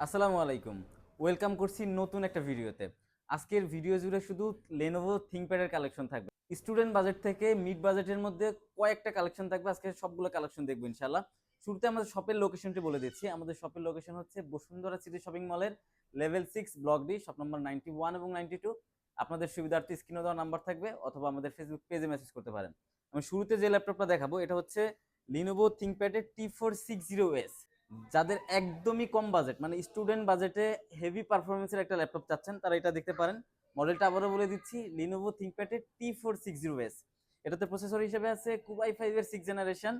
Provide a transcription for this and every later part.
আসসালামু আলাইকুম। ওয়েলকাম করছি নতুন একটা ভিডিওতে। আজকের ভিডিও জুড়ে শুধু Lenovo ThinkPad এর কালেকশন থাকবে। স্টুডেন্ট বাজেট থেকে মিড বাজেটের মধ্যে কয়েকটা কালেকশন থাকবে। আজকে সবগুলো কালেকশন দেখব ইনশাআল্লাহ। শুরুতে আমাদের শপের লোকেশনটি বলে দিচ্ছি। আমাদের শপের লোকেশন হচ্ছে বসুন্ধরা সিটি শপিং মলের level 6 block D shop number 91 এবং 92। আপনাদের সুবিধার্থে স্ক্রিনে দেওয়া নাম্বার থাকবে অথবা আমাদের ফেসবুক পেজে মেসেজ করতে পারেন। আমি শুরুতে যে ল্যাপটপটা দেখাবো এটা হচ্ছে Lenovo ThinkPad এর T460S। যাদের একদমই কম বাজেট মানে স্টুডেন্ট বাজেটে হেভি পারফরমেন্সের একটা ল্যাপটপ চাচ্ছেন তারা এটা দেখতে পারেন। মডেলটা আবারও বলে দিচ্ছি, লিনোভো থিংকপ্যাড এর T460S। এটাতে প্রসেসর হিসেবে আছে Core i5 এর 6 জেনারেশন,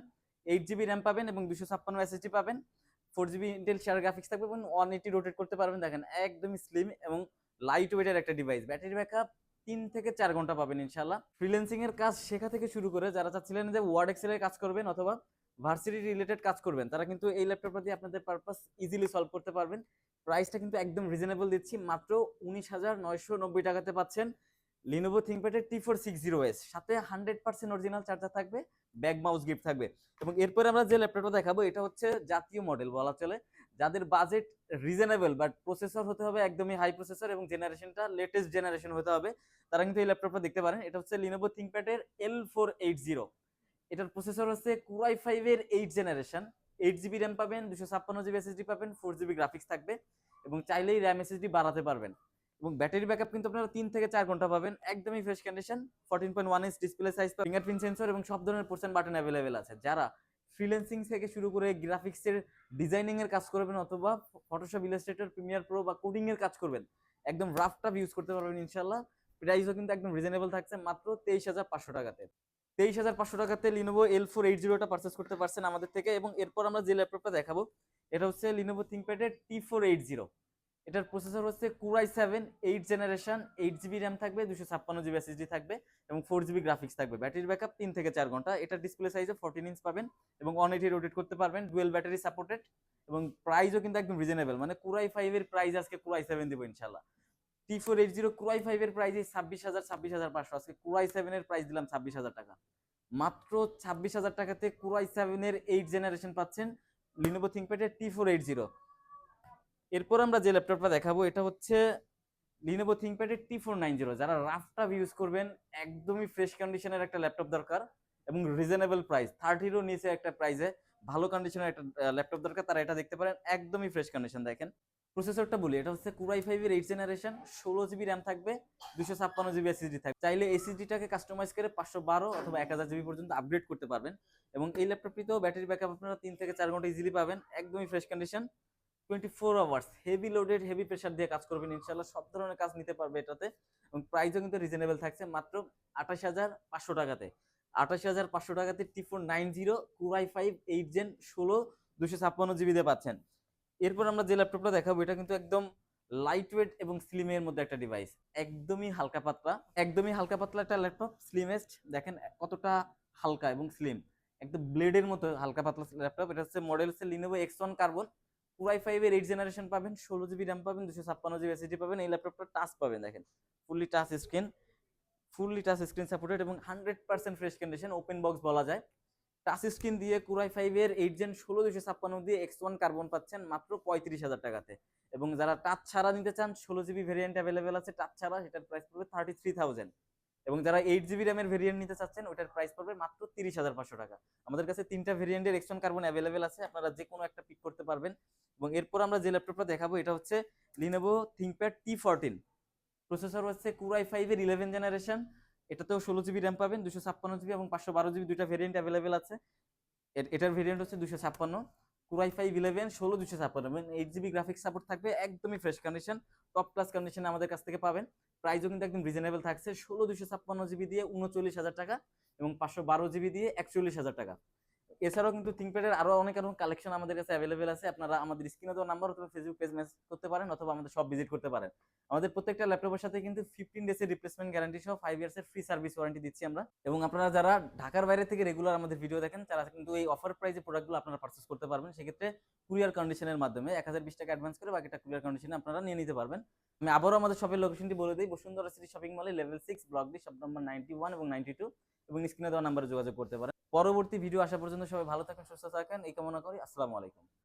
8 জিবি র্যাম পাবেন এবং 256 এসএসডি পাবেন। 4 জিবি ইন্টেল শেয়ার গ্রাফিক্স থাকবে এবং 180 রোটেট করতে পারবেন। দেখেন একদমই স্লিম এবং লাইট ওয়েটের একটা ডিভাইস। ব্যাটারি ব্যাকআপ 3 থেকে 4 ঘন্টা পাবেন ইনশাল্লাহ। ফ্রিল্যান্সিং এর কাজ শেখা থেকে শুরু করে যারা চাচ্ছিলেন যে ওয়ার্ড এক্সেলের কাজ করবেন অথবা ভার্সিটি রিলেটেড কাজ করবেন তারা কিন্তু এই ল্যাপটপটা দিয়ে আপনাদের পারপাস ইজিলি সলভ করতে পারবেন। প্রাইসটা কিন্তু একদম রিজনেবল দিচ্ছি, মাত্র 19,990 টাকাতে পাচ্ছেন লিনোভো থিংকপ্যাড এর T460S। সাথে 100% অরিজিনাল চার্জার থাকবে, ব্যাক মাউস গিফট থাকবে। এবং এরপরে আমরা যে ল্যাপটপটা দেখাবো এটা হচ্ছে জাতীয় মডেল বলা চলে। যাদের বাজেট রিজনেবল বাট প্রসেসর হতে হবে একদমই হাই প্রসেসর এবং জেনারেশনটা লেটেস্ট জেনারেশন হতে হবে, তারা কিন্তু এই ল্যাপটপটা দেখতে পারেন। এটা হচ্ছে লিনোভো থিংকপ্যাড এর L480। এটার প্রসেসর হচ্ছে Core i5 এর 8 জেনারেশন, 8 জিবি র্যাম পাবেন, 256 জিবি এসএসডি পাবেন, 4 জিবি গ্রাফিক্স থাকবে এবং চাইলেই র্যাম এসএসডি বাড়াতে পারবেন। এবং ব্যাটারি ব্যাকআপ কিন্তু আপনারা 3 থেকে 4 ঘন্টা পাবেন, একদমই fresh condition. 14.1 inch display size, fingerprint sensor এবং সব ধরনের পোর্শন বাটন অ্যাভেলেবেল আছে। যারা ফ্রিল্যান্সিং থেকে শুরু করে গ্রাফিক্সের ডিজাইনিং এর কাজ করবেন অথবা ফটোশপ, ইলাস্ট্রেটর, প্রিমিয়ার প্রো বা কোডিং এর কাজ করবেন, একদম রাফ টাফ ইউজ করতে পারবেন ইনশাল্লাহ। প্রাইসও কিন্তু একদম রিজনেবল থাকছে, মাত্র 23,500 টাকাতে। 23,500 টাকাতে লিনোভো L480টা পারচেস করতে পারছেন আমাদের থেকে। এবং এরপর আমরা যে ল্যাপটপটা দেখাবো এটা হচ্ছে লিনোভো থিংকপ্যাড এর T480। এটার প্রসেসর হচ্ছে Core i7 8 generation, 8 GB RAM থাকবে, 256 জিবি এসএসডি থাকবে এবং 4 জিবি গ্রাফিক্স থাকবে। ব্যাটারি ব্যাকআপ 3 থেকে 4 ঘন্টা। এটার ডিসপ্লে সাইজে 14 ইঞ্চ পাবেন এবং 180 রোটেট করতে পারবেন, ডুয়েল ব্যাটারি সাপোর্টেড। এবং প্রাইসও কিন্তু একদম রিজনেবল, মানে Core i5 এর প্রাইস আজকে Core i7 দিব ইনশাল্লাহ। T480 Core i5 এর প্রাইস 26,500, আজকে Core i7 এর প্রাইস দিলাম 26,000 টাকা। মাত্র 26,000 টাকাতে Core i7 এর 8 জেনারেশন পাচ্ছেন লিনোভো থিংকপ্যাড এর T480। এরপর আমরা যে ল্যাপটপটা দেখাবো এটা হচ্ছে লিনোভো থিংকপ্যাড এর T490। যারা রাফ টাফ ইউজ করবেন, একদমই ফ্রেশ কন্ডিশনের একটা ল্যাপটপ দরকার এবং রিজনেবল প্রাইস, 30 নিচে একটা প্রাইসে ভালো কন্ডিশনের একটা ল্যাপটপ দরকার, তারা এটা দেখতে পারেন, একদমই ফ্রেশ কন্ডিশন। দেখেন প্রসেসরটা বলি, এটা হচ্ছে Core i5 এর 8 জেনারেশন, 16 জিবি র্যাম থাকবে, 256 জিবি এসএসডি থাকবে। চাইলে এসএসডিটাকে কাস্টমাইজ করে 512 অথবা 1000 জিবি পর্যন্ত আপগ্রেড করতে পারবেন। এবং এই ল্যাপটপটিতেও ব্যাটারি ব্যাকআপ আপনারা 3 থেকে 4 ঘন্টা ইজিলি পাবেন, একদমই fresh condition. 24 hours heavy loaded heavy pressure দিয়ে কাজ করবেন ইনশাল্লাহ, সব ধরনের কাজ নিতে পারবে এটাতে। এবং প্রাইসও কিন্তু রিজনেবল থাকছে, মাত্র 28,500 টাকাতে। 28,500 টাকাতে T490 Core i5 8 gen 16 256 GB দিয়ে পাচ্ছেন। এরপর আমরা যে ল্যাপটপটা দেখাবো এটা কিন্তু একদম লাইট ওয়েট এবং স্লিমের মধ্যে একটা ডিভাইস। একদমই হালকা পাতলা, একদমই হালকা পাতলা একটা ল্যাপটপ, স্লিমেস্ট। দেখেন কতটা হালকা এবং স্লিম, একদম ব্লেডের মতো হালকা পাতলা ল্যাপটপ। এটা হচ্ছে মডেল হচ্ছে Lenovo X1 carbon. Core i5 এর 8 জেনারেশন পাবেন, 16 জিবি র্যাম পাবেন, 256 জিবি এসএসডি পাবেন। এই ল্যাপটপটা টাচ পাবেন, দেখেন ফুললি টাচ স্ক্রিন সাপোর্টেড এবং 100% ফ্রেশ কন্ডিশন, ওপেন বক্স বলা যায়। টাচ স্ক্রিন দিয়ে Core i5 এর 8 জেন 16 256 দিয়ে X1 কার্বন পাচ্ছেন মাত্র 35,000 টাকাতে। এবং যারা টাচ ছাড়া নিতে চান, 16 জিবি ভেরিয়েন্ট অ্যাভেলেবেল আছে টাচ ছাড়া, সেটার প্রাইস পড়বে 33,000। এবং যারা 8 জিবি র্যামের ভেরিয়েন্ট নিতে চাচ্ছেন ওটার প্রাইস পড়বে মাত্র 30,500 টাকা। আমাদের কাছে 3টা ভেরিয়েন্টের X1 কার্বন অ্যাভেলেবেল আছে, আপনারা যে কোনো একটা পিক করতে পারবেন। এবং এরপর আমরা যে ল্যাপটপটা দেখাবো এটা হচ্ছে লিনোভো থিংকপ্যাড T14। প্রসেসর হচ্ছে Core i5 এর 11 জেনারেশন, এটাতেও 16 জিবি র্যাম পাবেন, 256 জিবি এবং 512 জিবি দুইটা ভেরিয়েন্ট অ্যাভেলেবেল আছে। এটার ভেরিয়েন্ট হচ্ছে 256, Core i5 11 16 256 এবং 8 জিবি গ্রাফিক্স সাপোর্ট থাকবে, একদমই ফ্রেশ কন্ডিশন, টপ ক্লাস কন্ডিশনে আমাদের কাছ থেকে পাবেন। প্রাইসও কিন্তু একদম রিজনেবল থাকছে, 16 256 জিবি দিয়ে 39,000 টাকা এবং 512 জিবি দিয়ে 41,000 টাকা। এছাড়াও কিন্তু থিংকপ্যাডের আরো অনেক আরো কালেকশন আমাদের কাছে অ্যাভেলেবেল আছে। আপনারা আমাদের স্ক্রিনে দেওয়া নাম্বার অথবা ফেসবুক পেজ মেসেজ করতে পারেন অথবা আমাদের সব ভিজিট করতে পারেন। আমাদের প্রত্যেকটা ল্যাপটপের সাথে কিন্তু 15 ডেজ এর রিপ্লেসমেন্ট গ্যারান্টি সহ 5 ইয়ার্স এর ফ্রি সার্ভিস ওয়ারেন্টি দিচ্ছি আমরা। এবং আপনারা যারা ঢাকার বাইরে থেকে রেগুলার আমাদের ভিডিও দেখেন তারা কিন্তু এই অফার প্রাইসে প্রোডাক্টগুলো আপনারা পারচেজ করতে পারবেন। সেক্ষেত্রে কুরিয়ার কন্ডিশনের মাধ্যমে 1020 টাকা অ্যাডভান্স করে বাকিটা কুরিয়ার কন্ডিশনে আপনারা নিয়ে নিতে পারবেন। আমি আবারও আমাদের শপের লোকেশনটি বলে দিই, বসুন্ধরা সিটি শপিং মলে level 6 block D shop number 91 এবং 92 এবং স্ক্রিনে দেওয়া নাম্বারে যোগাযোগ করতে পারেন। পরবর্তী ভিডিও আসা পর্যন্ত সবাই ভালো থাকেন, সুস্থ থাকেন এই কামনা করি। আসসালামু আলাইকুম।